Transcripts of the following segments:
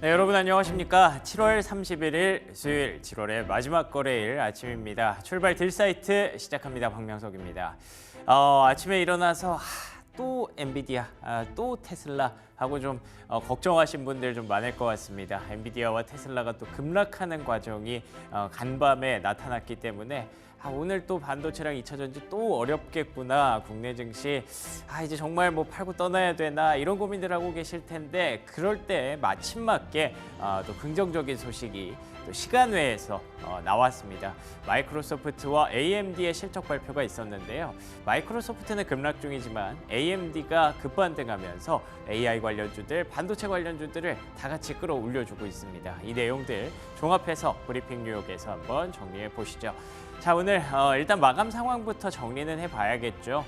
네, 여러분 안녕하십니까? 7월 31일 수요일 7월의 마지막 거래일 아침입니다. 출발 딜사이트 시작합니다. 박명석입니다. 아침에 일어나서 또 엔비디아, 또 테슬라 하고 좀 걱정하신 분들 좀 많을 것 같습니다. 엔비디아와 테슬라가 또 급락하는 과정이 간밤에 나타났기 때문에 오늘 또 반도체랑 2차 전지 또 어렵겠구나. 국내 증시 이제 정말 뭐 팔고 떠나야 되나 이런 고민들 하고 계실 텐데 그럴 때 마침 맞게 또 긍정적인 소식이 또 시간 외에서 나왔습니다. 마이크로소프트와 AMD의 실적 발표가 있었는데요. 마이크로소프트는 급락 중이지만 AMD가 급반등하면서 AI 관련주들, 반도체 관련주들을 다 같이 끌어올려주고 있습니다. 이 내용들 종합해서 브리핑 뉴욕에서 한번 정리해 보시죠. 자, 오늘 일단 마감 상황부터 정리는 해봐야겠죠.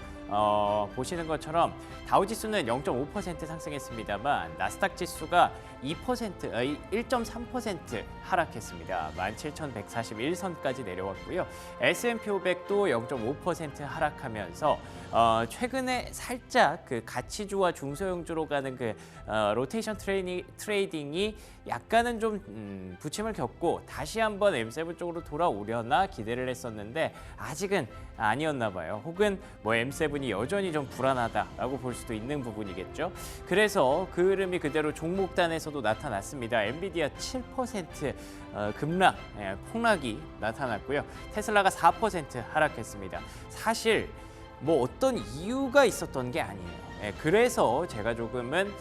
보시는 것처럼 다우지수는 0.5% 상승했습니다만 나스닥 지수가 1.3% 하락했습니다. 17,141선까지 내려왔고요. S&P 500도 0.5% 하락하면서 최근에 살짝 그 가치주와 중소형주로 가는 그 로테이션 트레이딩이 약간은 좀 부침을 겪고 다시 한번 M7 쪽으로 돌아오려나 기대를 했었는데 아직은 아니었나 봐요. 혹은 뭐 M7이 여전히 좀 불안하다라고 볼 수도 있는 부분이겠죠. 그래서 그 흐름이 그대로 종목단에서도 나타났습니다. 엔비디아 7% 급락, 폭락이 나타났고요. 테슬라가 4% 하락했습니다. 사실 뭐 어떤 이유가 있었던 게 아니에요. 그래서 제가 조금은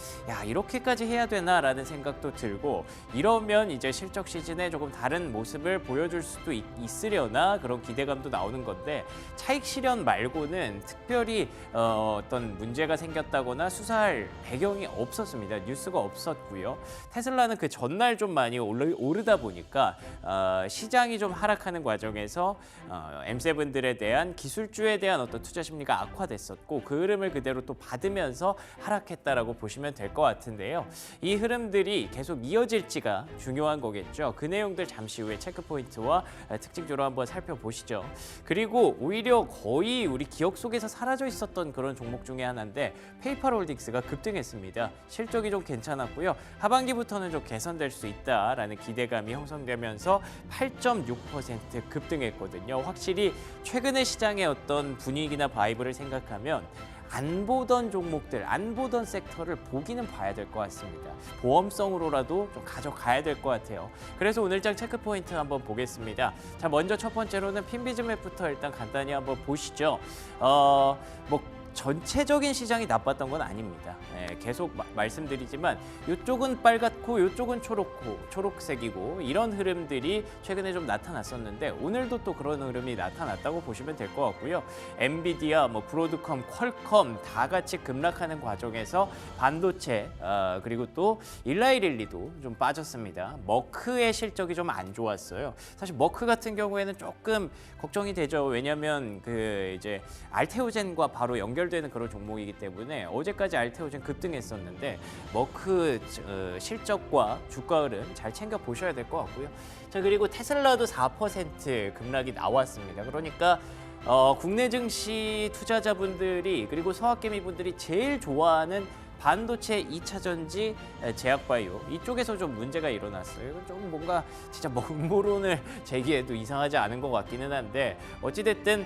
이렇게까지 해야 되나라는 생각도 들고 이러면 이제 실적 시즌에 조금 다른 모습을 보여줄 수도 있으려나 그런 기대감도 나오는 건데 차익 실현 말고는 특별히 어떤 문제가 생겼다거나 수사할 배경이 없었습니다. 뉴스가 없었고요. 테슬라는 그 전날 좀 많이 오르다 보니까 시장이 좀 하락하는 과정에서 M7들에 대한 기술주에 대한 어떤 투자 심리가 악화됐었고 그 흐름을 그대로 또 받으면서 하락했다라고 보시면 될 것 같은데요. 이 흐름들이 계속 이어질지가 중요한 거겠죠. 그 내용들 잠시 후에 체크 포인트와 특징주로 한번 살펴보시죠. 그리고 오히려 거의 우리 기억 속에서 사라져 있었던 그런 종목 중에 하나인데 페이팔홀딩스가 급등했습니다. 실적이 좀 괜찮았고요. 하반기부터는 좀 개선될 수 있다라는 기대감이 형성되면서 8.6% 급등했거든요. 확실히 최근의 시장의 어떤 분위기나 바이브를 생각하면 안 보던 종목들, 안 보던 섹터를 보기는 봐야 될 것 같습니다. 보험성으로라도 좀 가져가야 될 것 같아요. 그래서 오늘장 체크포인트 한번 보겠습니다. 자, 먼저 첫 번째로는 핀비즈맵부터 일단 간단히 한번 보시죠. 전체적인 시장이 나빴던 건 아닙니다. 계속 말씀드리지만 이쪽은 빨갛고 이쪽은 초록색이고 이런 흐름들이 최근에 좀 나타났었는데 오늘도 또 그런 흐름이 나타났다고 보시면 될 것 같고요. 엔비디아, 브로드컴, 퀄컴 다 같이 급락하는 과정에서 반도체 그리고 또 일라이릴리도 좀 빠졌습니다. 머크의 실적이 좀 안 좋았어요. 사실 머크 같은 경우에는 조금 걱정이 되죠. 왜냐하면 그 이제 알테오젠과 바로 연결되는 그런 종목이기 때문에 어제까지 알테오젠 급등했었는데 머크 실적과 주가 흐름 잘 챙겨 보셔야 될 것 같고요. 자, 그리고 테슬라도 4% 급락이 나왔습니다. 그러니까 국내 증시 투자자분들이 그리고 서학개미분들이 제일 좋아하는 반도체 2차 전지, 제약바이오 이쪽에서 좀 문제가 일어났어요. 이건 좀 뭔가 진짜 음모론을 제기해도 이상하지 않은 것 같기는 한데 어찌됐든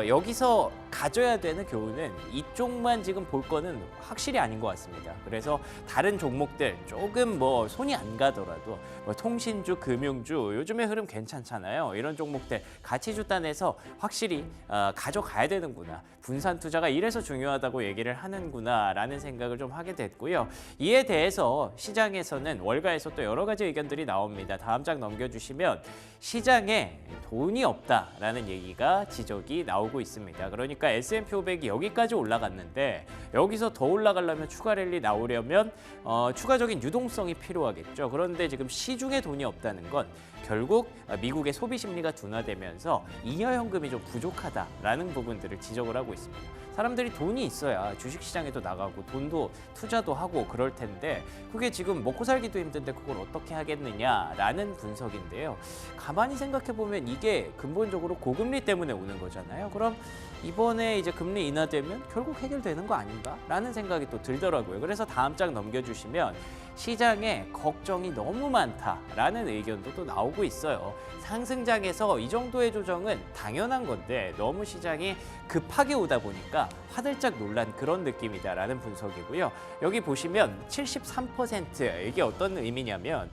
여기서 가져야 되는 교훈은 이쪽만 지금 볼 거는 확실히 아닌 것 같습니다. 그래서 다른 종목들 조금 손이 안 가더라도 통신주, 금융주 요즘에 흐름 괜찮잖아요. 이런 종목들 가치주 단에서 확실히 가져가야 되는구나. 분산 투자가 이래서 중요하다고 얘기를 하는구나 라는 생각을 좀 하게 됐고요. 이에 대해서 시장에서는 월가에서 또 여러 가지 의견들이 나옵니다. 다음 장 넘겨주시면 시장에 돈이 없다라는 얘기가 지적이 나오고 있습니다. 그러니까 S&P 500이 여기까지 올라갔는데 여기서 더 올라가려면 추가 랠리 나오려면 추가적인 유동성이 필요하겠죠. 그런데 지금 시중에 돈이 없다는 건 결국 미국의 소비 심리가 둔화되면서 잉여 현금이 좀 부족하다라는 부분들을 지적을 하고 있습니다. 사람들이 돈이 있어야 주식시장에도 나가고 돈도 투자도 하고 그럴 텐데 그게 지금 먹고 살기도 힘든데 그걸 어떻게 하겠느냐라는 분석인데요. 가만히 생각해 보면 이게 근본적으로 고금리 때문에 오는 거잖아요. 그럼 이번에 이제 금리 인하되면 결국 해결되는 거 아닌가라는 생각이 또 들더라고요. 그래서 다음 장 넘겨주시면 시장에 걱정이 너무 많다라는 의견도 또 나오고 있어요. 상승장에서 이 정도의 조정은 당연한 건데 너무 시장이 급하게 오다 보니까 화들짝 놀란 그런 느낌이다라는 분석이고요. 여기 보시면 73% 이게 어떤 의미냐면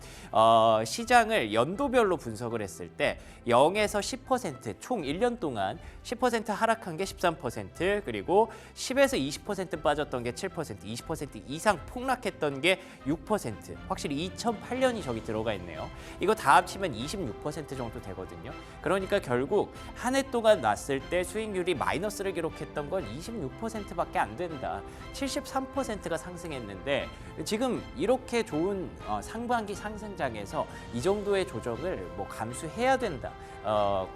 시장을 연도별로 분석을 했을 때 0에서 10%총 1년 동안 10% 하락한 게 13%, 그리고 10에서 20% 빠졌던 게 7%, 20% 이상 폭락했던 게 6%. 확실히 2008년이 저기 들어가 있네요. 이거 다 합치면 26% 정도 되거든요. 그러니까 결국 한 해 동안 났을 때 수익률이 마이너스를 기록했던 건 26%밖에 안 된다. 73%가 상승했는데 지금 이렇게 좋은 상반기 상승장에서 이 정도의 조정을 뭐 감수해야 된다.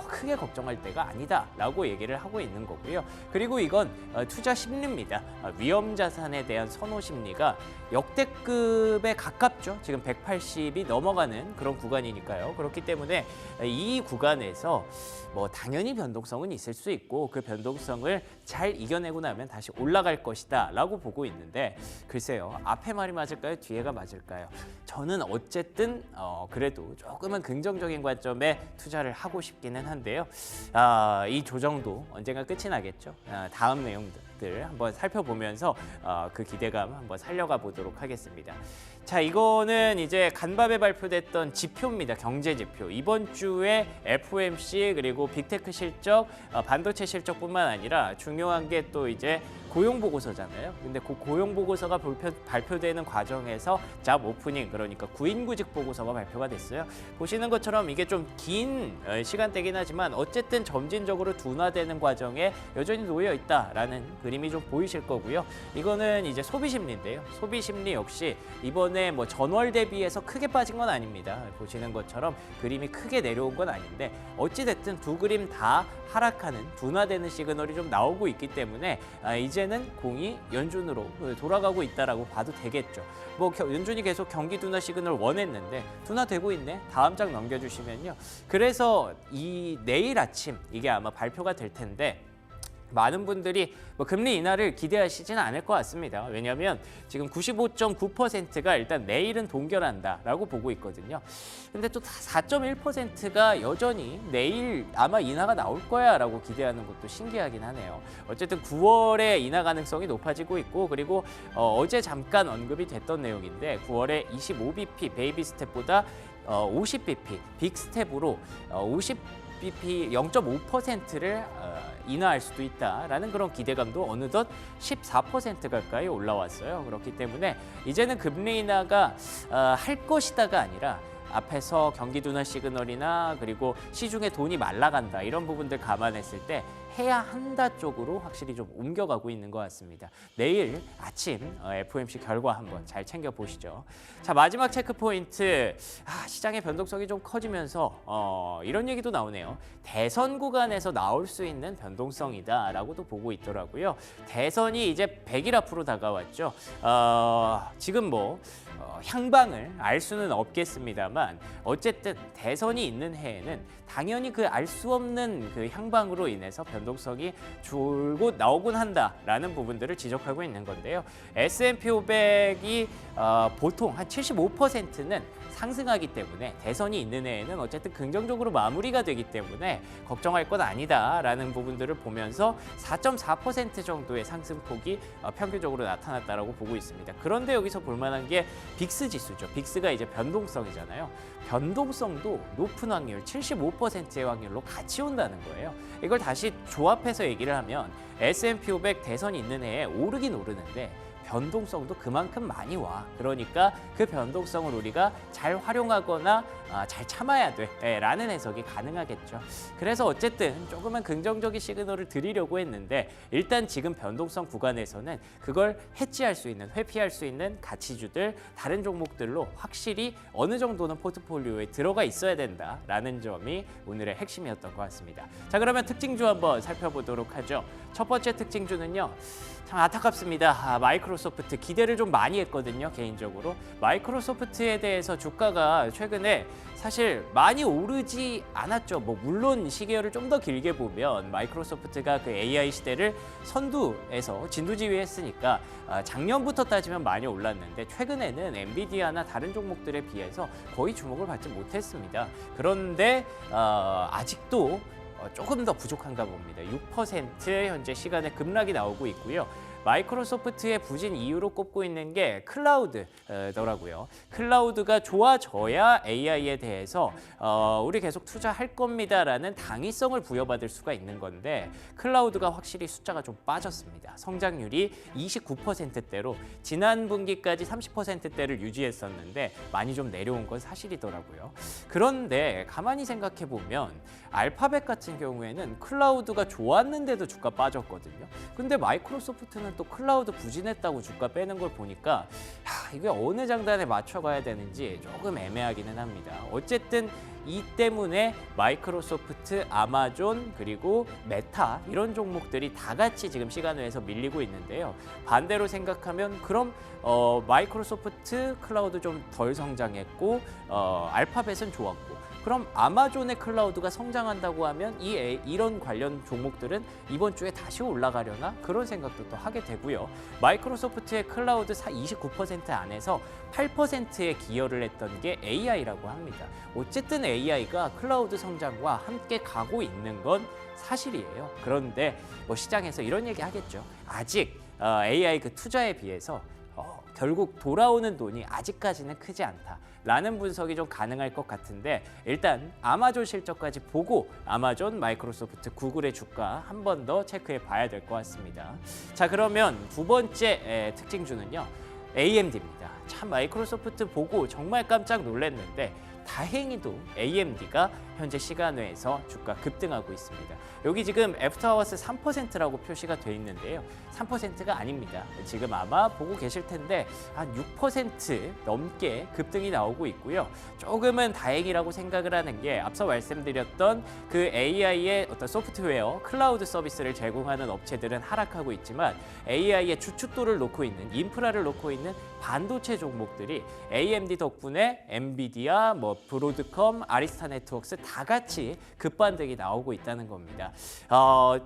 크게 걱정할 때가 아니다라고 얘기를 하고 있는 거고요. 그리고 이건 투자 심리입니다. 위험 자산에 대한 선호 심리가 역대급에 가깝죠. 지금 180이 넘어가는 그런 구간이니까요. 그렇기 때문에 이 구간에서 뭐 당연히 변동성은 있을 수 있고 그 변동성을 잘 이겨내고 나면 다시 올라갈 것이다 라고 보고 있는데, 글쎄요, 앞에 말이 맞을까요? 뒤에가 맞을까요? 저는 어쨌든 그래도 조금은 긍정적인 관점에 투자를 하고 싶기는 한데요. 이 조정도 언젠가 끝이 나겠죠. 다음 내용들 한번 살펴보면서 그 기대감 한번 살려가 보도록 하겠습니다. 자, 이거는 이제 간밤에 발표됐던 지표입니다. 경제 지표. 이번 주에 FOMC 그리고 빅테크 실적, 반도체 실적뿐만 아니라 중요한 게 또 이제 고용 보고서잖아요. 근데 그 고용 보고서가 발표되는 과정에서 잡 오프닝, 그러니까 구인구직 보고서가 발표가 됐어요. 보시는 것처럼 이게 좀 긴 시간대긴 하지만 어쨌든 점진적으로 둔화되는 과정에 여전히 놓여 있다라는 그림이 좀 보이실 거고요. 이거는 이제 소비 심리인데요. 소비 심리 역시 이번에 뭐 전월 대비해서 크게 빠진 건 아닙니다. 보시는 것처럼 그림이 크게 내려온 건 아닌데 어찌됐든 두 그림 다 하락하는 둔화되는 시그널이 좀 나오고 있기 때문에 이제는 공이 연준으로 돌아가고 있다라고 봐도 되겠죠. 뭐 연준이 계속 경기 둔화 시그널 원했는데 둔화되고 있네. 다음 장 넘겨주시면요. 그래서 이 내일 아침 이게 아마 발표가 될 텐데 많은 분들이 뭐 금리 인하를 기대하시지는 않을 것 같습니다. 왜냐하면 지금 95.9%가 일단 내일은 동결한다라고 보고 있거든요. 근데 또 4.1%가 여전히 내일 아마 인하가 나올 거야라고 기대하는 것도 신기하긴 하네요. 어쨌든 9월에 인하 가능성이 높아지고 있고, 그리고 어제 잠깐 언급이 됐던 내용인데 9월에 25bp 베이비 스텝보다 50bp 빅 스텝으로 50bp 0.5%를 인하할 수도 있다라는 그런 기대감도 어느덧 14% 가까이 올라왔어요. 그렇기 때문에 이제는 금리 인하가 할 것이다가 아니라 앞에서 경기 둔화 시그널이나 그리고 시중에 돈이 말라간다 이런 부분들 감안했을 때 해야 한다 쪽으로 확실히 좀 옮겨가고 있는 것 같습니다. 내일 아침 FOMC 결과 한번 잘 챙겨보시죠. 자, 마지막 체크 포인트. 시장의 변동성이 좀 커지면서 이런 얘기도 나오네요. 대선 구간에서 나올 수 있는 변동성이다라고도 보고 있더라고요. 대선이 이제 100일 앞으로 다가왔죠. 지금 뭐 향방을 알 수는 없겠습니다만 어쨌든 대선이 있는 해에는 당연히 그 알 수 없는 그 향방으로 인해서 변동성이 줄곧 나오곤 한다라는 부분들을 지적하고 있는 건데요. S&P 500이 보통 한 75%는 상승하기 때문에 대선이 있는 해에는 어쨌든 긍정적으로 마무리가 되기 때문에 걱정할 건 아니다라는 부분들을 보면서 4.4% 정도의 상승폭이 평균적으로 나타났다라고 보고 있습니다. 그런데 여기서 볼만한 게 빅스 지수죠. 빅스가 이제 변동성이잖아요. 변동성도 높은 확률, 75%의 확률로 같이 온다는 거예요. 이걸 다시 조합해서 얘기를 하면 S&P 500 대선이 있는 해에 오르긴 오르는데 변동성도 그만큼 많이 와. 그러니까 그 변동성을 우리가 잘 활용하거나 잘 참아야 돼 라는 해석이 가능하겠죠. 그래서 어쨌든 조금은 긍정적인 시그널을 드리려고 했는데 일단 지금 변동성 구간에서는 그걸 해지할 수 있는, 회피할 수 있는 가치주들, 다른 종목들로 확실히 어느 정도는 포트폴리오에 들어가 있어야 된다라는 점이 오늘의 핵심이었던 것 같습니다. 자, 그러면 특징주 한번 살펴보도록 하죠. 첫 번째 특징주는요. 참 안타깝습니다. 마이크로소프트 기대를 좀 많이 했거든요, 개인적으로. 마이크로소프트에 대해서 주가가 최근에 사실 많이 오르지 않았죠. 뭐 물론 시계열을 좀 더 길게 보면 마이크로소프트가 그 AI 시대를 선두에서 진두지휘했으니까 작년부터 따지면 많이 올랐는데 최근에는 엔비디아나 다른 종목들에 비해서 거의 주목을 받지 못했습니다. 그런데 아직도 조금 더 부족한가 봅니다. 6% 현재 시간에 급락이 나오고 있고요. 마이크로소프트의 부진 이유로 꼽고 있는 게 클라우드더라고요. 클라우드가 좋아져야 AI에 대해서 우리 계속 투자할 겁니다라는 당위성을 부여받을 수가 있는 건데 클라우드가 확실히 숫자가 좀 빠졌습니다. 성장률이 29%대로 지난 분기까지 30%대를 유지했었는데 많이 좀 내려온 건 사실이더라고요. 그런데 가만히 생각해 보면 알파벳 같은 경우에는 클라우드가 좋았는데도 주가 빠졌거든요. 근데 마이크로소프트는 또 클라우드 부진했다고 주가 빼는 걸 보니까 이게 어느 장단에 맞춰가야 되는지 조금 애매하기는 합니다. 어쨌든 이 때문에 마이크로소프트, 아마존, 그리고 메타 이런 종목들이 다 같이 지금 시간외에서 밀리고 있는데요. 반대로 생각하면 그럼 마이크로소프트 클라우드 좀 덜 성장했고 알파벳은 좋았고 그럼 아마존의 클라우드가 성장한다고 하면 이런 관련 종목들은 이번 주에 다시 올라가려나? 그런 생각도 또 하게 되고요. 마이크로소프트의 클라우드 29% 안에서 8%의 기여를 했던 게 AI라고 합니다. 어쨌든 AI가 클라우드 성장과 함께 가고 있는 건 사실이에요. 그런데 뭐 시장에서 이런 얘기 하겠죠. 아직 AI 그 투자에 비해서 결국 돌아오는 돈이 아직까지는 크지 않다. 라는 분석이 좀 가능할 것 같은데 일단 아마존 실적까지 보고 아마존, 마이크로소프트, 구글의 주가 한 번 더 체크해 봐야 될 것 같습니다. 자, 그러면 두 번째 특징주는요. AMD입니다. 참 마이크로소프트 보고 정말 깜짝 놀랐는데 다행히도 AMD가 현재 시간외에서 주가 급등하고 있습니다. 여기 지금 애프터하워스 3%라고 표시가 돼 있는데요. 3%가 아닙니다. 지금 아마 보고 계실 텐데 한 6% 넘게 급등이 나오고 있고요. 조금은 다행이라고 생각을 하는 게 앞서 말씀드렸던 그 AI의 어떤 소프트웨어, 클라우드 서비스를 제공하는 업체들은 하락하고 있지만 AI의 주춧돌을 놓고 있는, 인프라를 놓고 있는 반도체 종목들이 AMD 덕분에 엔비디아, 브로드컴, 아리스타 네트워크스 다 같이 급반등이 나오고 있다는 겁니다.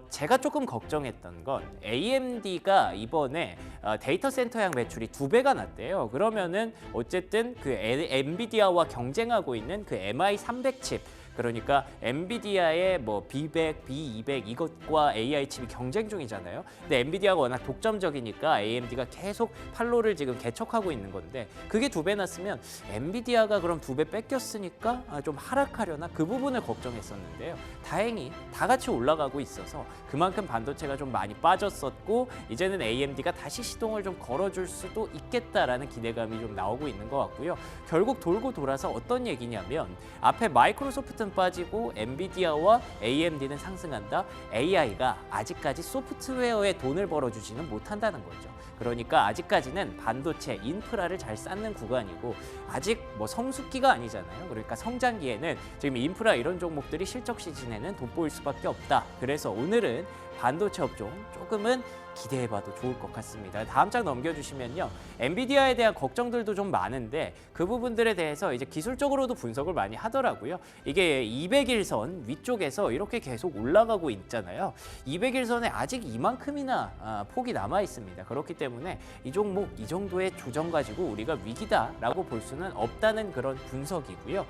제가 조금 걱정했던 건 AMD가 이번에 데이터 센터향 매출이 2배가 났대요. 그러면은 어쨌든 그 엔비디아와 경쟁하고 있는 그 MI300 칩, 그러니까 엔비디아의 B100, B200 이것과 AI 칩이 경쟁 중이잖아요. 근데 엔비디아가 워낙 독점적이니까 AMD가 계속 판로를 지금 개척하고 있는 건데 그게 2배 났으면 엔비디아가 그럼 2배 뺏겼으니까 좀 하락하려나 그 부분을 걱정했었는데요. 다행히 다 같이 올라가고 있어서 그만큼 반도체가 좀 많이 빠졌었고 이제는 AMD가 다시 시동을 좀 걸어줄 수도 있겠다라는 기대감이 좀 나오고 있는 것 같고요. 결국 돌고 돌아서 어떤 얘기냐면 앞에 마이크로소프트 빠지고 엔비디아와 AMD는 상승한다. AI가 아직까지 소프트웨어에 돈을 벌어주지는 못한다는 거죠. 그러니까 아직까지는 반도체 인프라를 잘 쌓는 구간이고 아직 성숙기가 아니잖아요. 그러니까 성장기에는 지금 인프라 이런 종목들이 실적 시즌에는 돋보일 수밖에 없다. 그래서 오늘은 반도체 업종 조금은 기대해봐도 좋을 것 같습니다. 다음 장 넘겨주시면요. 엔비디아에 대한 걱정들도 좀 많은데 그 부분들에 대해서 이제 기술적으로도 분석을 많이 하더라고요. 이게 200일선 위쪽에서 이렇게 계속 올라가고 있잖아요. 200일선에 아직 이만큼이나 폭이 남아 있습니다. 그렇기 때문에 이 종목 이 정도의 조정 가지고 우리가 위기다라고 볼 수는 없다는 그런 분석이고요.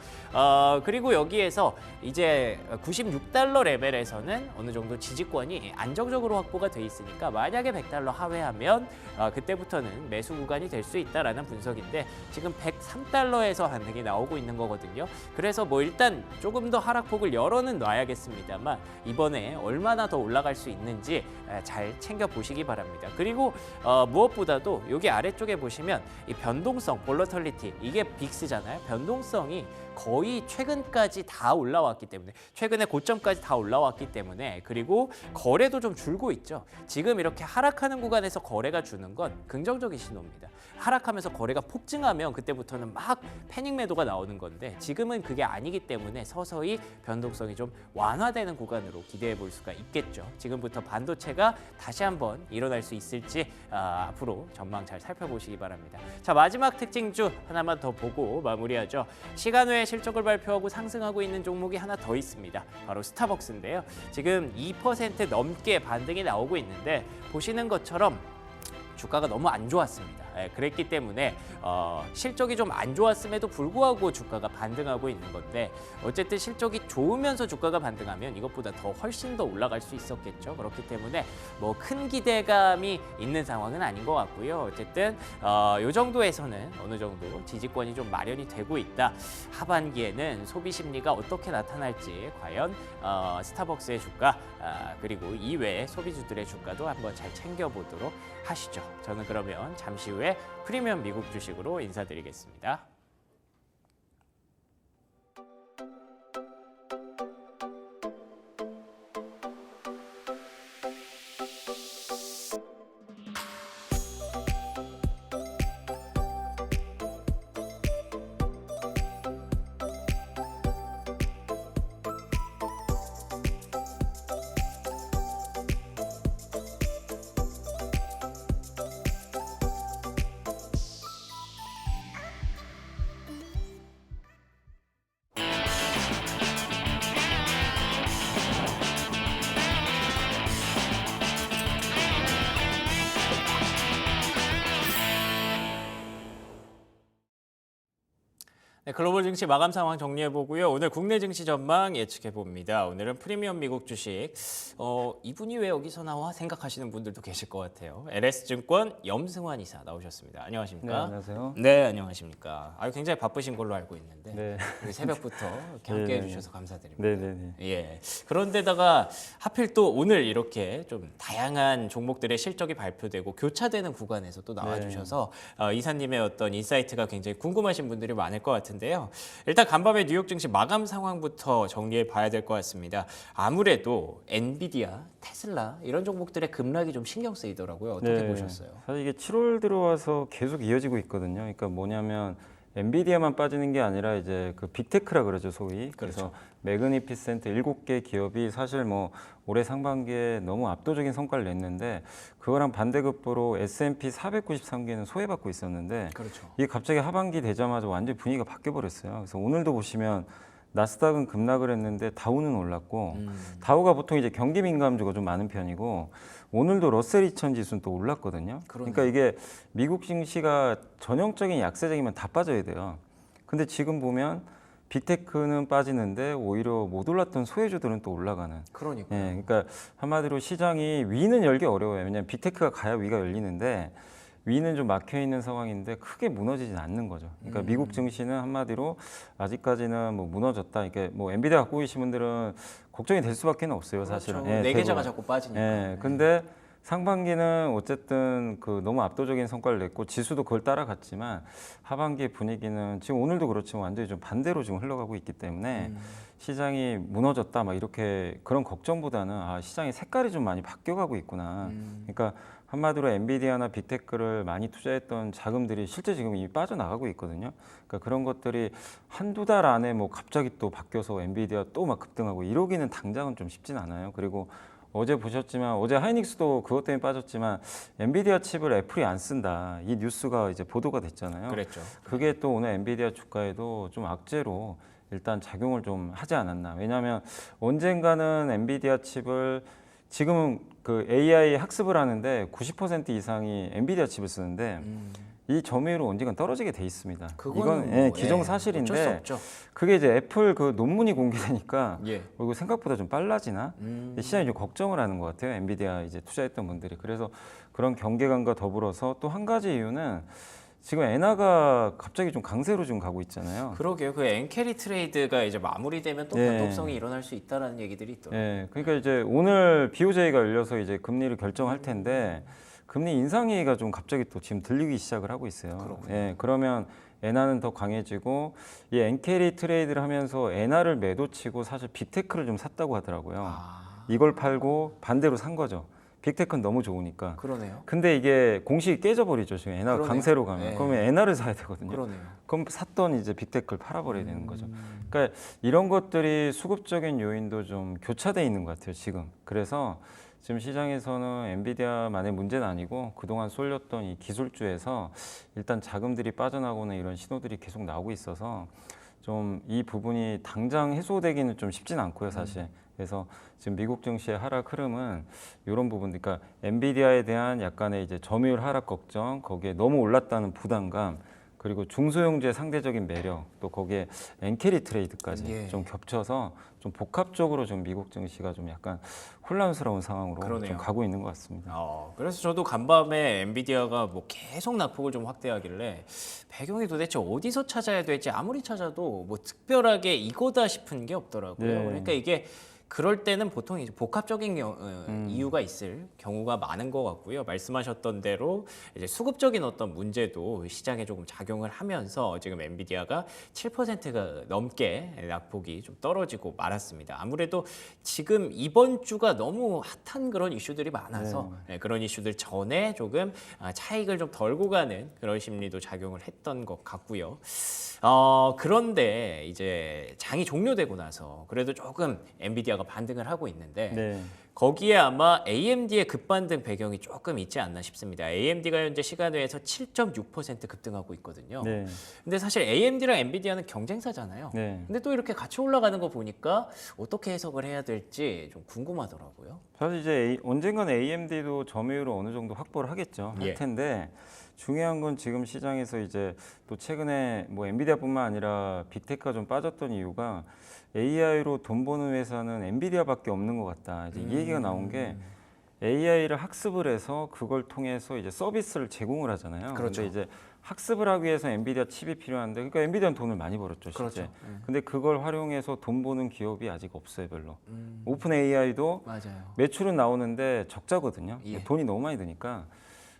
그리고 여기에서 이제 96달러 레벨에서는 어느 정도 지지권이 안정적으로 확보가 돼 있으니까 만약에 100달러 하회하면 그때부터는 매수 구간이 될 수 있다라는 분석인데 지금 103달러에서 반등이 나오고 있는 거거든요. 그래서 일단 조금 더 하락폭을 열어는 놔야겠습니다만 이번에 얼마나 더 올라갈 수 있는지 잘 챙겨 보시기 바랍니다. 그리고 무엇보다도 여기 아래쪽에 보시면 이 변동성, 볼러털리티 이게 빅스잖아요. 변동성이 거의 최근까지 다 올라왔기 때문에 최근에 고점까지 다 올라왔기 때문에 그리고 거래도 좀 줄고 있죠. 지금 이렇게 하락하는 구간에서 거래가 주는 건 긍정적인 신호입니다. 하락하면서 거래가 폭증하면 그때부터는 막 패닉 매도가 나오는 건데 지금은 그게 아니기 때문에 서서히 변동성이 좀 완화되는 구간으로 기대해 볼 수가 있겠죠. 지금부터 반도체가 다시 한번 일어날 수 있을지 앞으로 전망 잘 살펴보시기 바랍니다. 자, 마지막 특징주 하나만 더 보고 마무리하죠. 시간 외에 실적을 발표하고 상승하고 있는 종목이 하나 더 있습니다. 바로 스타벅스인데요. 지금 2% 넘게 반등이 나오고 있는데 보시는 것처럼 주가가 너무 안 좋았습니다. 그랬기 때문에 실적이 좀 안 좋았음에도 불구하고 주가가 반등하고 있는 건데 어쨌든 실적이 좋으면서 주가가 반등하면 이것보다 더 훨씬 더 올라갈 수 있었겠죠. 그렇기 때문에 뭐 큰 기대감이 있는 상황은 아닌 것 같고요. 어쨌든 이 정도에서는 어느 정도 지지권이 좀 마련이 되고 있다. 하반기에는 소비 심리가 어떻게 나타날지 과연 스타벅스의 주가 그리고 이외의 소비주들의 주가도 한번 잘 챙겨보도록 하시죠. 저는 그러면 잠시 후에 프리미엄 미국 주식으로 인사드리겠습니다. 네, 글로벌 증시 마감 상황 정리해보고요. 오늘 국내 증시 전망 예측해봅니다. 오늘은 프리미엄 미국 주식. 이분이 왜 여기서 나와 생각하시는 분들도 계실 것 같아요. LS증권 염승환 이사 나오셨습니다. 안녕하십니까? 네, 안녕하세요. 네, 안녕하십니까. 굉장히 바쁘신 걸로 알고 있는데 네. 우리 새벽부터 이렇게 함께 해주셔서 감사드립니다. 네네네. 예. 그런데다가 하필 또 오늘 이렇게 좀 다양한 종목들의 실적이 발표되고 교차되는 구간에서 또 나와주셔서 이사님의 어떤 인사이트가 굉장히 궁금하신 분들이 많을 것 같은데요. 일단 간밤에 뉴욕 증시 마감 상황부터 정리해 봐야 될 것 같습니다. 아무래도 엔비디아, 테슬라 이런 종목들의 급락이 좀 신경 쓰이더라고요. 어떻게 보셨어요? 사실 이게 7월 들어와서 계속 이어지고 있거든요. 그러니까 뭐냐면 엔비디아만 빠지는 게 아니라 이제 그 빅테크라 그러죠, 소위. 그래서 매그니피센트 7개 기업이 사실 뭐 올해 상반기에 너무 압도적인 성과를 냈는데 그거랑 반대급부로 S&P 493개는 소외받고 있었는데 그렇죠. 이게 갑자기 하반기 되자마자 완전히 분위기가 바뀌어 버렸어요. 그래서 오늘도 보시면 나스닥은 급락을 했는데 다우는 올랐고 다우가 보통 이제 경기 민감주가 좀 많은 편이고 오늘도 러셀 2000 지수는 또 올랐거든요. 그러니까 이게 미국 증시가 전형적인 약세장이면 다 빠져야 돼요. 근데 지금 보면 빅테크는 빠지는데 오히려 못 올랐던 소외주들은 또 올라가는. 그러니까요. 예, 그러니까 한마디로 시장이 위는 열기 어려워요. 왜냐하면 빅테크가 가야 위가 열리는데 위는 좀 막혀 있는 상황인데 크게 무너지진 않는 거죠. 그러니까 미국 증시는 한마디로 아직까지는 뭐 무너졌다. 이게 뭐 엔비디아 갖고 계신 분들은 걱정이 될 수밖에 없어요, 사실은. 그렇죠. 네 계좌가 자꾸 빠지니까. 예, 근데 상반기는 어쨌든 그 너무 압도적인 성과를 냈고 지수도 그걸 따라갔지만 하반기 분위기는 지금 오늘도 그렇지만 완전히 좀 반대로 지금 흘러가고 있기 때문에 시장이 무너졌다 막 이렇게 그런 걱정보다는 시장의 색깔이 좀 많이 바뀌어가고 있구나. 그러니까 한마디로 엔비디아나 빅테크를 많이 투자했던 자금들이 실제 지금 이미 빠져나가고 있거든요. 그러니까 그런 것들이 한두 달 안에 뭐 갑자기 또 바뀌어서 엔비디아 또 막 급등하고 이러기는 당장은 좀 쉽진 않아요. 그리고 어제 보셨지만 어제 하이닉스도 그것 때문에 빠졌지만 엔비디아 칩을 애플이 안 쓴다. 이 뉴스가 이제 보도가 됐잖아요. 그랬죠. 그게 또 오늘 엔비디아 주가에도 좀 악재로 일단 작용을 좀 하지 않았나. 왜냐하면 언젠가는 엔비디아 칩을 지금은 그 AI 학습을 하는데 90% 이상이 엔비디아 칩을 쓰는데 이 점유율은 언젠간 떨어지게 돼 있습니다. 이건 기정사실인데 어쩔 수 없죠. 그게 이제 애플 그 논문이 공개되니까 예. 이거 생각보다 좀 빨라지나 시장이 좀 걱정을 하는 것 같아요. 엔비디아 이제 투자했던 분들이. 그래서 그런 경계감과 더불어서 또 한 가지 이유는 지금 엔화가 갑자기 좀 강세로 지금 가고 있잖아요. 그러게요. 그 엔캐리 트레이드가 이제 마무리되면 또 변동성이 일어날 수 있다라는 얘기들이 있더라고요. 네, 그러니까 이제 오늘 BOJ가 열려서 이제 금리를 결정할 텐데 금리 인상 얘기가 좀 갑자기 또 지금 들리기 시작을 하고 있어요. 예, 그러면 엔화는 더 강해지고 이 엔캐리 트레이드를 하면서 엔화를 매도치고 사실 빅테크를 좀 샀다고 하더라고요. 이걸 팔고 반대로 산 거죠. 빅테크는 너무 좋으니까. 그러네요. 근데 이게 공식이 깨져버리죠. 지금 엔화 그러네요. 강세로 가면. 네. 그러면 엔화를 사야 되거든요. 그러네요. 그럼 샀던 이제 빅테크를 팔아버려야 되는 거죠. 그러니까 이런 것들이 수급적인 요인도 좀 교차돼 있는 것 같아요. 지금. 그래서 지금 시장에서는 엔비디아만의 문제는 아니고 그동안 쏠렸던 이 기술주에서 일단 자금들이 빠져나오는 이런 신호들이 계속 나오고 있어서 좀 이 부분이 당장 해소되기는 좀 쉽진 않고요, 사실. 그래서 지금 미국 증시의 하락 흐름은 이런 부분, 그러니까 엔비디아에 대한 약간의 이제 점유율 하락 걱정, 거기에 너무 올랐다는 부담감, 그리고 중소형주의 상대적인 매력, 또 거기에 엔캐리 트레이드까지 예. 좀 겹쳐서 좀 복합적으로 좀 미국 증시가 좀 약간 혼란스러운 상황으로 그러네요. 좀 가고 있는 것 같습니다. 그래서 저도 간밤에 엔비디아가 뭐 계속 낙폭을 좀 확대하길래 배경이 도대체 어디서 찾아야 될지 아무리 찾아도 뭐 특별하게 이거다 싶은 게 없더라고요. 네. 그러니까 이게 그럴 때는 보통 이제 복합적인 이유가 있을 경우가 많은 것 같고요. 말씀하셨던 대로 이제 수급적인 어떤 문제도 시장에 조금 작용을 하면서 지금 엔비디아가 7%가 넘게 낙폭이 좀 떨어지고 말았습니다. 아무래도 지금 이번 주가 너무 핫한 그런 이슈들이 많아서 그런 이슈들 전에 조금 차익을 좀 덜고 가는 그런 심리도 작용을 했던 것 같고요. 그런데 이제 장이 종료되고 나서 그래도 조금 엔비디아가 반등을 하고 있는데 네. 거기에 아마 AMD의 급반등 배경이 조금 있지 않나 싶습니다. AMD가 현재 시간외에서 7.6% 급등하고 있거든요. 네. 근데 사실 AMD랑 엔비디아는 경쟁사잖아요. 네. 근데 또 이렇게 같이 올라가는 거 보니까 어떻게 해석을 해야 될지 좀 궁금하더라고요. 사실 이제 언젠간 AMD도 점유율을 어느 정도 확보를 하겠죠. 할 예. 텐데 중요한 건 지금 시장에서 이제 또 최근에 뭐 엔비디아뿐만 아니라 빅테크가 좀 빠졌던 이유가 AI로 돈 버는 회사는 엔비디아밖에 없는 것 같다. 이제 이 얘기가 나온 게 AI를 학습을 해서 그걸 통해서 이제 서비스를 제공을 하잖아요. 그렇죠. 근데 이제 학습을 하기 위해서 엔비디아 칩이 필요한데, 그러니까 엔비디아는 돈을 많이 벌었죠, 실제. 그렇죠. 근데 그걸 활용해서 돈 버는 기업이 아직 없어요, 별로. 오픈 AI도 맞아요. 매출은 나오는데 적자거든요. 예. 돈이 너무 많이 드니까.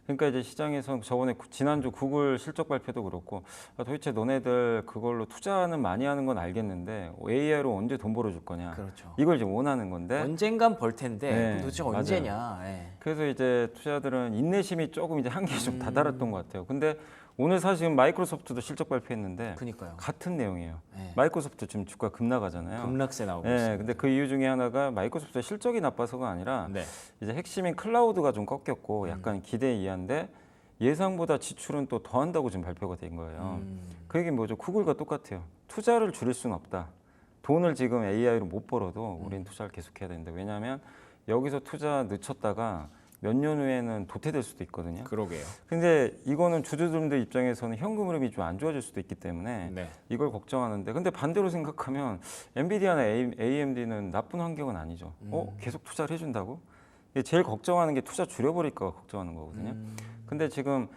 그러니까 이제 시장에서 저번에 지난주 구글 실적 발표도 그렇고 도대체 너네들 그걸로 투자는 많이 하는 건 알겠는데 AI로 언제 돈 벌어줄 거냐. 그렇죠. 이걸 지금 원하는 건데. 언젠간 벌 텐데 네, 그럼 도대체 맞아요. 언제냐. 예. 그래서 이제 투자들은 인내심이 조금 이제 한계에 좀 다다랐던 것 같아요. 근데 오늘 사실 지금 마이크로소프트도 실적 발표했는데 그니까요. 같은 내용이에요. 네. 마이크로소프트 지금 주가 급나가잖아요. 급락세 나오고 네, 있습니다. 근데 그 이유 중에 하나가 마이크로소프트의 실적이 나빠서가 아니라 네. 이제 핵심인 클라우드가 좀 꺾였고 약간 기대 이하인데 예상보다 지출은 또 더 한다고 지금 발표가 된 거예요. 그 얘기는 뭐죠? 구글과 똑같아요. 투자를 줄일 수는 없다. 돈을 지금 AI로 못 벌어도 우리는 투자를 계속해야 된다. 왜냐하면 여기서 투자 늦췄다가 몇 년 후에는 도태될 수도 있거든요. 그러게요. 근데 이거는 주주들들 입장에서는 현금 흐름이 좀 안 좋아질 수도 있기 때문에 네. 이걸 걱정하는데, 근데 반대로 생각하면 엔비디아나 AMD는 나쁜 환경은 아니죠. 계속 투자를 해준다고? 이게 제일 걱정하는 게 투자 줄여버릴까 봐 걱정하는 거거든요. 근데 지금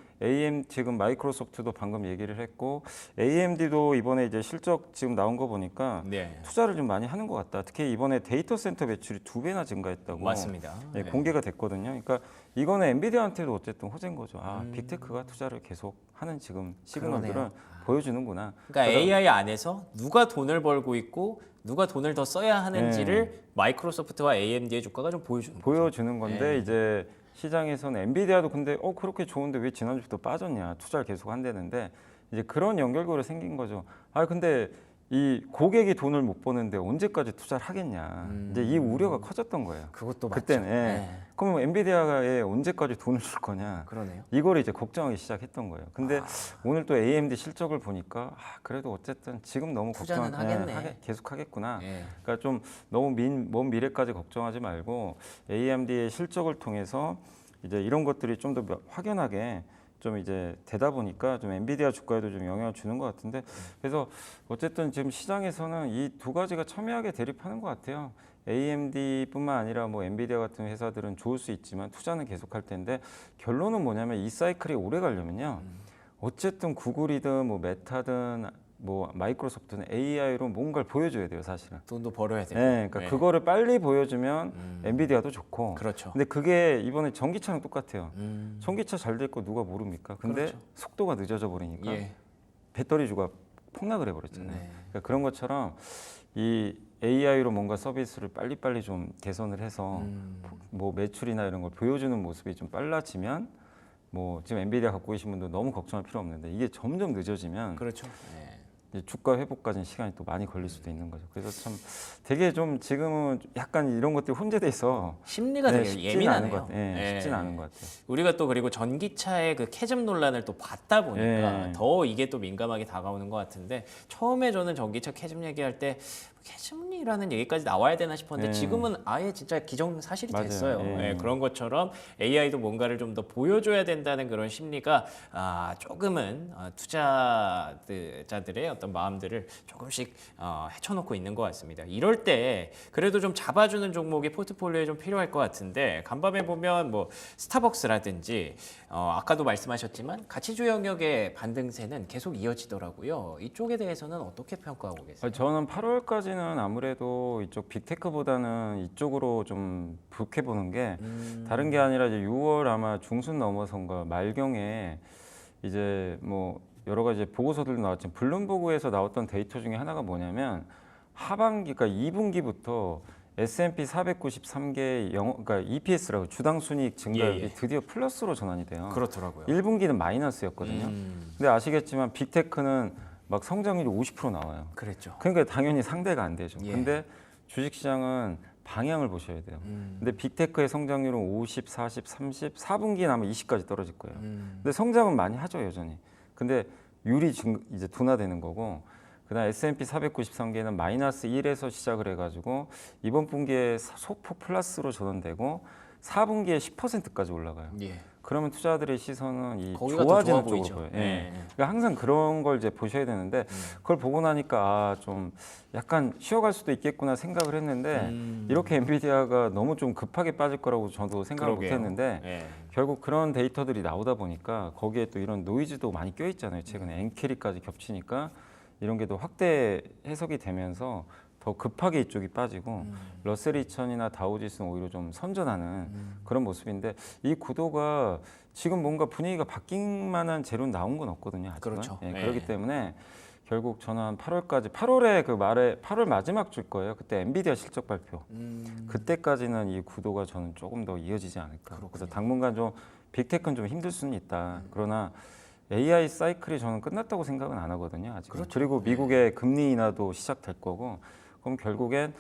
지금 마이크로소프트도 방금 얘기를 했고 AMD도 이번에 이제 실적 지금 나온 거 보니까 네. 투자를 좀 많이 하는 것 같다. 특히 이번에 데이터 센터 매출이 2배나 증가했다고. 맞습니다. 네, 네. 공개가 됐거든요. 그러니까 이거는 엔비디아한테도 어쨌든 호재인 거죠. 빅테크가 투자를 계속 하는 지금 시그널들을 그러네요. 보여주는구나. 그러니까 AI 안에서 누가 돈을 벌고 있고 누가 돈을 더 써야 하는지를 마이크로소프트와 AMD의 주가가 좀 보여주는 거죠. 보여주는 건데 이제 시장에서는 엔비디아도 근데 그렇게 좋은데 왜 지난주부터 빠졌냐, 투자를 계속 한다는데 이제 그런 연결고리 생긴 거죠. 근데 이 고객이 돈을 못 버는데 언제까지 투자를 하겠냐, 이제 이 우려가 커졌던 거예요. 그것도 그때는. 맞죠. 네. 그럼 엔비디아에 언제까지 돈을 줄 거냐, 그러네요. 이걸 이제 걱정하기 시작했던 거예요. 근데 오늘 또 AMD 실적을 보니까 그래도 어쨌든 지금 너무 투자는 하겠네. 계속 하겠구나. 네. 그러니까 좀 너무 먼 미래까지 걱정하지 말고 AMD의 실적을 통해서 이제 이런 것들이 좀 더 확연하게 좀 이제 되다 보니까 좀 엔비디아 주가에도 좀 영향을 주는 것 같은데, 그래서 어쨌든 지금 시장에서는 이 두 가지가 첨예하게 대립하는 것 같아요. AMD뿐만 아니라 뭐 엔비디아 같은 회사들은 좋을 수 있지만 투자는 계속할 텐데, 결론은 뭐냐면 이 사이클이 오래 가려면요, 어쨌든 구글이든 뭐 메타든 뭐 마이크로소프트는 AI로 뭔가를 보여줘야 돼요, 사실은. 돈도 벌어야 돼요. 네, 그러니까 그거를 빨리 보여주면 엔비디아도 좋고. 그렇죠. 근데 그게 이번에 전기차랑 똑같아요. 전기차 잘 될 거 누가 모릅니까? 근데 그렇죠. 속도가 늦어져 버리니까 예. 배터리 주가 폭락을 해버렸잖아요. 네. 그러니까 그런 것처럼 이 AI로 뭔가 서비스를 빨리빨리 좀 개선을 해서 뭐 매출이나 이런 걸 보여주는 모습이 좀 빨라지면 뭐 지금 엔비디아 갖고 계신 분도 너무 걱정할 필요 없는데 이게 점점 늦어지면 그렇죠. 네. 이제 주가 회복까지는 시간이 또 많이 걸릴 수도 있는 거죠. 그래서 참 되게 좀 지금은 약간 이런 것들이 혼재돼 있어. 심리가 네, 되게 쉽지는 예민하네요. 않은 것 같아요. 네, 예. 쉽지는 않은 것 같아요. 우리가 또 그리고 전기차의 그 캐즘 논란을 또 받다 보니까 예. 더 이게 또 민감하게 다가오는 것 같은데 처음에 저는 전기차 캐즘 얘기할 때 캐즘이라는 얘기까지 나와야 되나 싶었는데 예. 지금은 아예 진짜 기정사실이 맞아요. 됐어요. 예. 예, 그런 것처럼 AI도 뭔가를 좀 더 보여줘야 된다는 그런 심리가 조금은 투자자들의 어떤 마음들을 조금씩 헤쳐놓고 있는 것 같습니다. 이럴 때 그래도 좀 잡아주는 종목이 포트폴리오에 좀 필요할 것 같은데 간밤에 보면 뭐 스타벅스라든지 아까도 말씀하셨지만 가치주 영역의 반등세는 계속 이어지더라고요. 이쪽에 대해서는 어떻게 평가하고 계세요? 저는 8월까지는 아무래도 이쪽 빅테크보다는 이쪽으로 좀 북해 보는 게 다른 게 아니라 이제 6월 아마 중순 넘어선가 말경에 이제 뭐 여러 가지 보고서들도 나왔지만 블룸버그에서 나왔던 데이터 중에 하나가 뭐냐면 하반기 그러니까 2분기부터 S&P 493개 그러니까 EPS라고 주당 순이익 증가율이 예. 드디어 플러스로 전환이 돼요. 그렇더라고요. 1분기는 마이너스였거든요. 근데 아시겠지만 빅테크는 막 성장률이 50% 나와요. 그랬죠. 그러니까 당연히 상대가 안 되죠. 예. 근데 주식시장은 방향을 보셔야 돼요. 근데 빅테크의 성장률은 50, 40, 30, 4분기에 아마 20까지 떨어질 거예요. 근데 성장은 많이 하죠, 여전히. 근데 율이 이제 둔화되는 거고, 그다음 S&P 493개는 마이너스 1에서 시작을 해가지고 이번 분기에 소폭 플러스로 전환되고 4분기에 10%까지 올라가요. 예. 그러면 투자들의 시선은 이 거기가 더 좋아지는 좋아 쪽으로 보이죠. 보여요. 예. 그러니까 항상 그런 걸 이제 보셔야 되는데 그걸 보고 나니까 좀 약간 쉬어갈 수도 있겠구나 생각을 했는데 이렇게 엔비디아가 너무 좀 급하게 빠질 거라고 저도 생각을 그러게요. 못했는데 예. 결국 그런 데이터들이 나오다 보니까 거기에 또 이런 노이즈도 많이 껴 있잖아요. 최근에 엔캐리까지 겹치니까 이런 게 더 확대 해석이 되면서 더 급하게 이쪽이 빠지고 러셀 2000이나 다우지수는 오히려 좀 선전하는 그런 모습인데 이 구도가 지금 뭔가 분위기가 바뀐 만한 재료는 나온 건 없거든요. 아직은. 그렇죠. 예, 예. 그렇기 때문에 결국 저는 한 8월까지 8월에 그 말에 8월 마지막 줄 거예요. 그때 엔비디아 실적 발표. 그때까지는 이 구도가 저는 조금 더 이어지지 않을까. 그래서 당분간 좀 빅테크는 좀 힘들 수는 있다. 그러나 AI 사이클이 저는 끝났다고 생각은 안 하거든요. 아직. 그렇죠. 그리고 미국의 금리 인하도 시작될 거고, 그럼 결국엔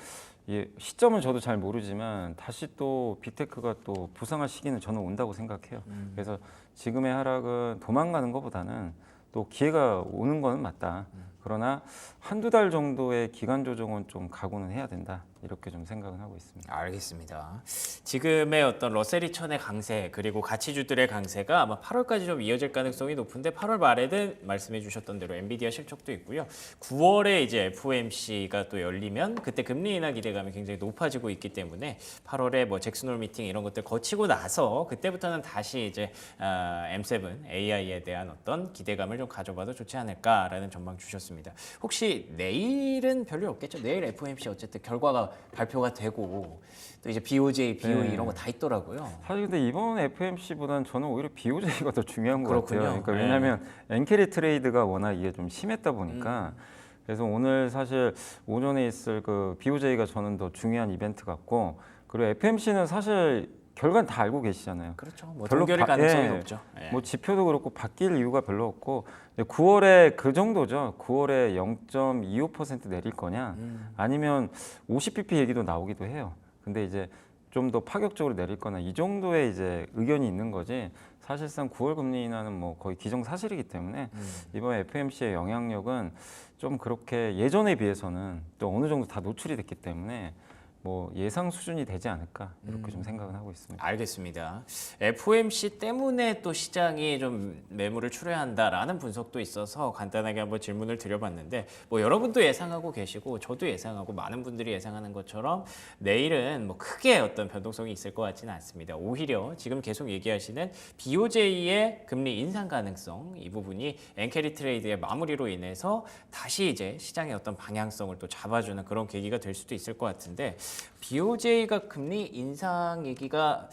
이 시점은 저도 잘 모르지만 다시 또 빅테크가 또 부상할 시기는 저는 온다고 생각해요. 그래서 지금의 하락은 도망가는 것보다는 또 기회가 오는 거는 맞다. 그러나 한두 달 정도의 기간 조정은 좀 각오는 해야 된다. 이렇게 좀 생각은 하고 있습니다. 알겠습니다. 지금의 어떤 러셀 2000의 강세 그리고 가치주들의 강세가 아마 8월까지 좀 이어질 가능성이 높은데 8월 말에는 말씀해 주셨던 대로 엔비디아 실적도 있고요. 9월에 이제 FOMC가 또 열리면 그때 금리 인하 기대감이 굉장히 높아지고 있기 때문에 8월에 뭐 잭슨홀 미팅 이런 것들 거치고 나서 그때부터는 다시 이제 M7 AI에 대한 어떤 기대감을 좀 가져봐도 좋지 않을까라는 전망 주셨습니다. 혹시 내일은 별로 없겠죠? 내일 FOMC 어쨌든 결과가 발표가 되고 또 이제 BOJ, BOE 네. 이런 거 다 있더라고요. 사실 근데 이번 FMC보다는 저는 오히려 BOJ가 더 중요한 것 그렇군요. 같아요. 그러니까 네. 왜냐하면 엔캐리 트레이드가 워낙 이게 좀 심했다 보니까 그래서 오늘 사실 오전에 있을 그 BOJ가 저는 더 중요한 이벤트 같고 그리고 FMC는 사실 결과는 다 알고 계시잖아요. 그렇죠. 뭐 별로 동결의 가능성이 예. 높죠. 예. 뭐 지표도 그렇고 바뀔 이유가 별로 없고 9월에 그 정도죠. 9월에 0.25% 내릴 거냐 아니면 50bp 얘기도 나오기도 해요. 근데 이제 좀 더 파격적으로 내릴 거나 이 정도의 이제 의견이 있는 거지 사실상 9월 금리 인하는 뭐 거의 기정사실이기 때문에 이번 FMC의 영향력은 좀 그렇게 예전에 비해서는 또 어느 정도 다 노출이 됐기 때문에 뭐 예상 수준이 되지 않을까 이렇게 좀 생각은 하고 있습니다. 알겠습니다. FOMC 때문에 또 시장이 좀 매물을 출회한다라는 분석도 있어서 간단하게 한번 질문을 드려봤는데 뭐 여러분도 예상하고 계시고 저도 예상하고 많은 분들이 예상하는 것처럼 내일은 뭐 크게 어떤 변동성이 있을 것 같지는 않습니다. 오히려 지금 계속 얘기하시는 BOJ의 금리 인상 가능성 이 부분이 엔캐리 트레이드의 마무리로 인해서 다시 이제 시장의 어떤 방향성을 또 잡아주는 그런 계기가 될 수도 있을 것 같은데 BOJ가 금리 인상 얘기가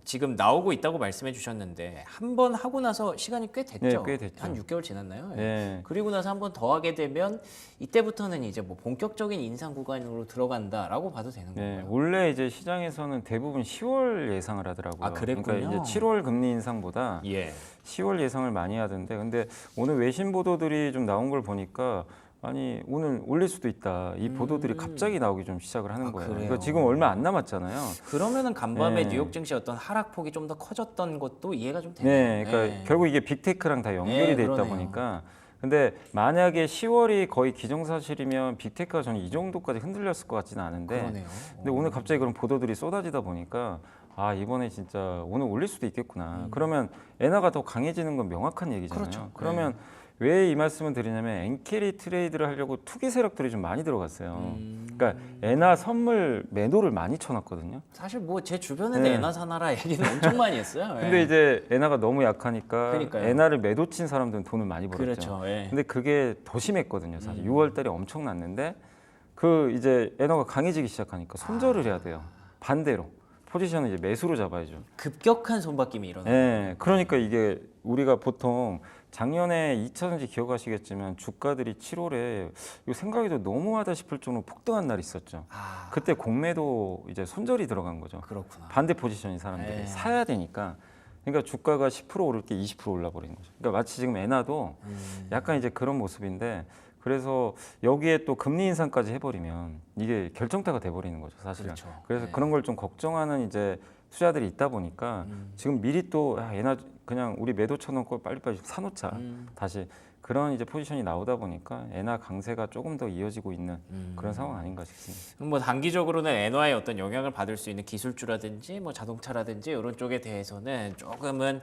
지금 나오고 있다고 말씀해 주셨는데 한 번 하고 나서 시간이 꽤 됐죠? 네, 꽤 됐죠. 한 6개월 지났나요? 네. 그리고 나서 한 번 더 하게 되면 이때부터는 이제 뭐 본격적인 인상 구간으로 들어간다라고 봐도 되는 네, 건가요? 원래 이제 시장에서는 대부분 10월 예상을 하더라고요. 아, 그랬군요. 그러니까 이제 7월 금리 인상보다 예. 10월 예상을 많이 하던데, 근데 오늘 외신 보도들이 좀 나온 걸 보니까 아니 오늘 올릴 수도 있다. 이 보도들이 갑자기 나오기 좀 시작을 하는 거예요. 그래요? 그러니까 지금 얼마 안 남았잖아요. 그러면은 간밤에 네. 뉴욕 증시 어떤 하락폭이 좀 더 커졌던 것도 이해가 좀 되네요. 네, 그러니까 결국 이게 빅테크랑 다 연결이 네, 돼 있다 그러네요. 보니까. 근데 만약에 10월이 거의 기정사실이면 빅테크가 저는 이 정도까지 흔들렸을 것 같지는 않은데, 그러네요. 근데 오늘 갑자기 그런 보도들이 쏟아지다 보니까 아 이번에 진짜 오늘 올릴 수도 있겠구나. 그러면 엔화가 더 강해지는 건 명확한 얘기잖아요. 그렇죠. 그러면 왜 이 말씀을 드리냐면 엔캐리 트레이드를 하려고 투기 세력들이 좀 많이 들어갔어요. 그러니까 엔화 선물 매도를 많이 쳐놨거든요. 사실 뭐 제 주변에도 네. 엔화 사나라 얘기는 엄청 많이 했어요. 근데 예. 이제 엔화가 너무 약하니까 그러니까요. 엔화를 매도 친 사람들은 돈을 많이 벌었죠. 그렇죠. 예. 근데 그게 더 심했거든요. 사실 6월 달에 엄청 났는데 그 이제 엔화가 강해지기 시작하니까 손절을 해야 돼요. 반대로 포지션을 이제 매수로 잡아야죠. 급격한 손바뀜이 일어나요. 네, 그러니까 이게 우리가 보통 작년에 2차전지 기억하시겠지만 주가들이 7월에 이거 생각해도 너무하다 싶을 정도로 폭등한 날이 있었죠. 아, 그때 공매도 이제 손절이 들어간 거죠. 그렇구나. 반대 포지션인 사람들이 네. 사야 되니까. 그러니까 주가가 10% 오를 게 20% 올라 버리는 거죠. 그러니까 마치 지금 엔화도 약간 이제 그런 모습인데, 그래서 여기에 또 금리 인상까지 해버리면 이게 결정타가 돼버리는 거죠, 사실은. 그렇죠. 그래서 네. 그런 걸 좀 걱정하는 이제 투자들이 있다 보니까 지금 미리 또 엔화 그냥 우리 매도 쳐놓고 빨리빨리 좀 사놓자. 다시 그런 이제 포지션이 나오다 보니까 엔화 강세가 조금 더 이어지고 있는 그런 상황 아닌가 싶습니다. 뭐 단기적으로는 엔화의 어떤 영향을 받을 수 있는 기술주라든지 뭐 자동차라든지 이런 쪽에 대해서는 조금은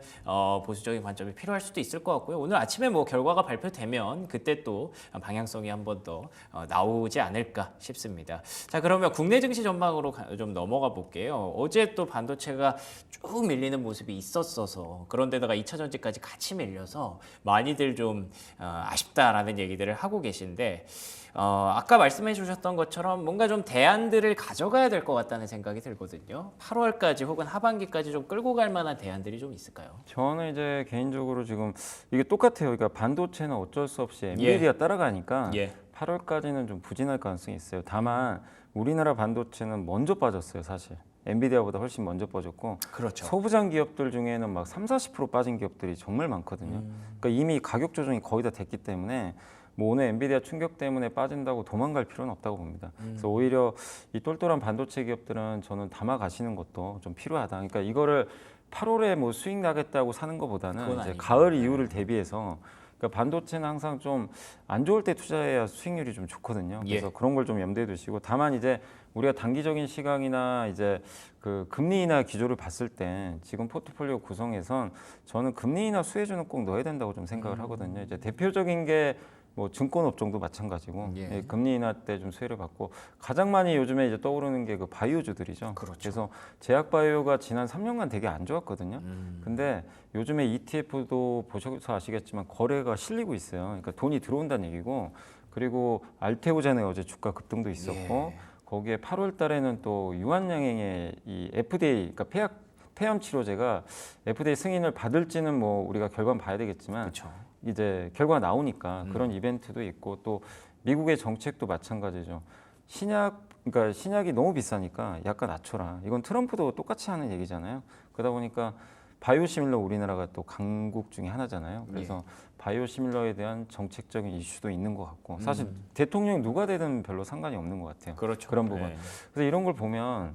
보수적인 관점이 필요할 수도 있을 것 같고요. 오늘 아침에 뭐 결과가 발표되면 그때 또 방향성이 한 번 더 나오지 않을까 싶습니다. 자, 그러면 국내 증시 전망으로 좀 넘어가 볼게요. 어제 또 반도체가 쭉 밀리는 모습이 있었어서, 그런데다가 2차 전지까지 같이 밀려서 많이들 좀 아쉽다라는 얘기들을 하고 계신데, 아까 말씀해 주셨던 것처럼 뭔가 좀 대안들을 가져가야 될 것 같다는 생각이 들거든요. 8월까지 혹은 하반기까지 좀 끌고 갈 만한 대안들이 좀 있을까요? 저는 이제 개인적으로 지금 이게 똑같아요. 그러니까 반도체는 어쩔 수 없이 엔비디아 따라가니까 예. 8월까지는 좀 부진할 가능성이 있어요. 다만 우리나라 반도체는 먼저 빠졌어요, 사실. 엔비디아보다 훨씬 먼저 빠졌고, 그렇죠. 소부장 기업들 중에는 막 30~40% 빠진 기업들이 정말 많거든요. 그러니까 이미 가격 조정이 거의 다 됐기 때문에 뭐 오늘 엔비디아 충격 때문에 빠진다고 도망갈 필요는 없다고 봅니다. 그래서 오히려 이 똘똘한 반도체 기업들은 저는 담아 가시는 것도 좀 필요하다. 그러니까 이거를 8월에 뭐 수익 나겠다고 사는 것보다는 그건 이제 아니죠. 가을 이후를 대비해서, 그러니까 반도체는 항상 좀 안 좋을 때 투자해야 수익률이 좀 좋거든요. 그래서 예. 그런 걸 좀 염두에 두시고, 다만 이제 우리가 단기적인 시각이나 이제 그 금리 인하 기조를 봤을 때 지금 포트폴리오 구성에선 저는 금리 인하 수혜주는 꼭 넣어야 된다고 좀 생각을 하거든요. 이제 대표적인 게 뭐 증권업종도 마찬가지고, 예. 예, 금리 인하 때 좀 수혜를 받고, 가장 많이 요즘에 이제 떠오르는 게 그 바이오주들이죠. 그렇죠. 그래서 제약 바이오가 지난 3년간 되게 안 좋았거든요. 근데 요즘에 ETF도 보셔서 아시겠지만 거래가 실리고 있어요. 그러니까 돈이 들어온다는 얘기고, 그리고 알테오젠의 어제 주가 급등도 있었고, 예. 거기에 8월 달에는 또 유한양행의 이 FDA, 그러니까 폐암 치료제가 FDA 승인을 받을지는 뭐 우리가 결과는 봐야 되겠지만, 그렇죠. 이제 결과가 나오니까 그런 이벤트도 있고, 또 미국의 정책도 마찬가지죠. 그러니까 신약이 너무 비싸니까 약간 낮춰라. 이건 트럼프도 똑같이 하는 얘기잖아요. 그러다 보니까 바이오시밀러 우리나라가 또 강국 중에 하나잖아요. 그래서 바이오시밀러에 대한 정책적인 이슈도 있는 것 같고, 사실 대통령이 누가 되든 별로 상관이 없는 것 같아요. 그렇죠. 그런 부분. 예. 그래서 이런 걸 보면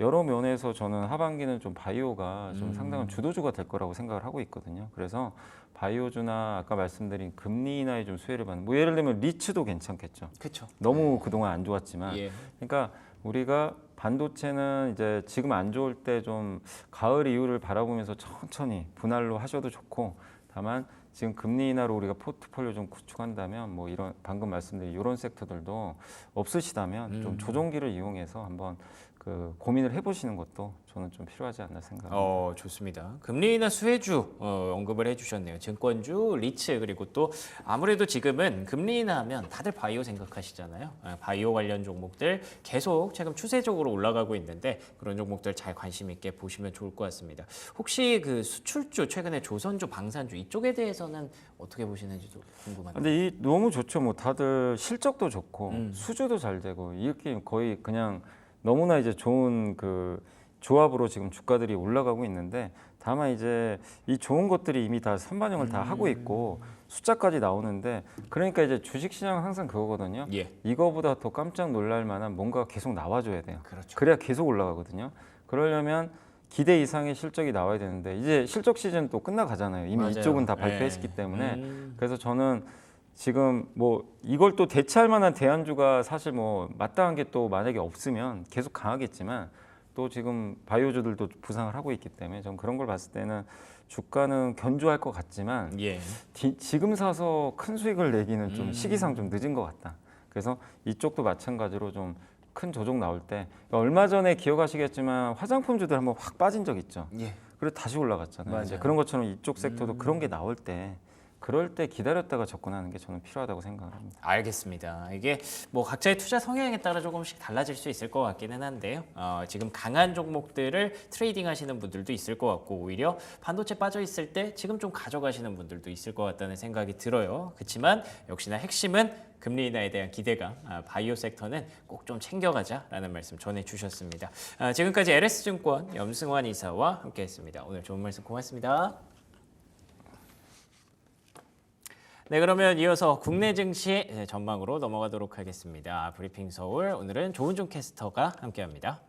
여러 면에서 저는 하반기는 좀 바이오가 좀 상당한 주도주가 될 거라고 생각을 하고 있거든요. 그래서 바이오주나 아까 말씀드린 금리 인하에 좀 수혜를 받는, 뭐 예를 들면 리츠도 괜찮겠죠. 그렇죠. 너무 그동안 안 좋았지만, 예. 그러니까 우리가 반도체는 이제 지금 안 좋을 때 좀 가을 이후를 바라보면서 천천히 분할로 하셔도 좋고, 다만 지금 금리 인하로 우리가 포트폴리오 좀 구축한다면 뭐 이런 방금 말씀드린 이런 섹터들도 없으시다면 좀 조정기를 이용해서 한번 그 고민을 해보시는 것도 저는 좀 필요하지 않나 생각합니다. 좋습니다. 금리 인하 수혜주 언급을 해주셨네요. 증권주, 리츠 그리고 또 아무래도 지금은 금리 인하하면 다들 바이오 생각하시잖아요. 바이오 관련 종목들 계속 최근 추세적으로 올라가고 있는데 그런 종목들 잘 관심 있게 보시면 좋을 것 같습니다. 혹시 그 수출주 최근에 조선주, 방산주 이쪽에 대해서는 어떻게 보시는지도 궁금한데. 근데 이 너무 좋죠. 뭐 다들 실적도 좋고 수주도 잘 되고 이렇게 거의 그냥 너무나 이제 좋은 그 조합으로 지금 주가들이 올라가고 있는데 다만 이제 이 좋은 것들이 이미 다 선반영을 다 하고 있고 숫자까지 나오는데 그러니까 이제 주식시장은 항상 그거거든요. 예. 이거보다 더 깜짝 놀랄 만한 뭔가가 계속 나와줘야 돼요. 그렇죠. 그래야 계속 올라가거든요. 그러려면 기대 이상의 실적이 나와야 되는데 이제 실적 시즌 또 끝나가잖아요. 이미 맞아요. 이쪽은 다 네. 발표했기 때문에 그래서 저는 지금 뭐 이걸 또 대체할 만한 대안주가 사실 뭐 마땅한 게 또 만약에 없으면 계속 강하겠지만 또 지금 바이오주들도 부상을 하고 있기 때문에 전 그런 걸 봤을 때는 주가는 견조할 것 같지만 예. 지금 사서 큰 수익을 내기는 좀 시기상 좀 늦은 것 같다. 그래서 이쪽도 마찬가지로 좀 큰 조정 나올 때 얼마 전에 기억하시겠지만 화장품주들 한번 확 빠진 적 있죠. 예. 그리고 다시 올라갔잖아요. 맞아요. 이제 그런 것처럼 이쪽 섹터도 그런 게 나올 때 그럴 때 기다렸다가 접근하는 게 저는 필요하다고 생각을 합니다. 알겠습니다. 이게 뭐 각자의 투자 성향에 따라 조금씩 달라질 수 있을 것 같기는 한데요. 지금 강한 종목들을 트레이딩 하시는 분들도 있을 것 같고 오히려 반도체 빠져 있을 때 지금 좀 가져가시는 분들도 있을 것 같다는 생각이 들어요. 그렇지만 역시나 핵심은 금리 인하에 대한 기대감, 바이오 섹터는 꼭 좀 챙겨가자라는 말씀 전해주셨습니다. 지금까지 LS증권 염승환 이사와 함께했습니다. 오늘 좋은 말씀 고맙습니다. 네, 그러면 이어서 국내 증시 전망으로 넘어가도록 하겠습니다. 브리핑 서울 오늘은 조은종 캐스터가 함께합니다.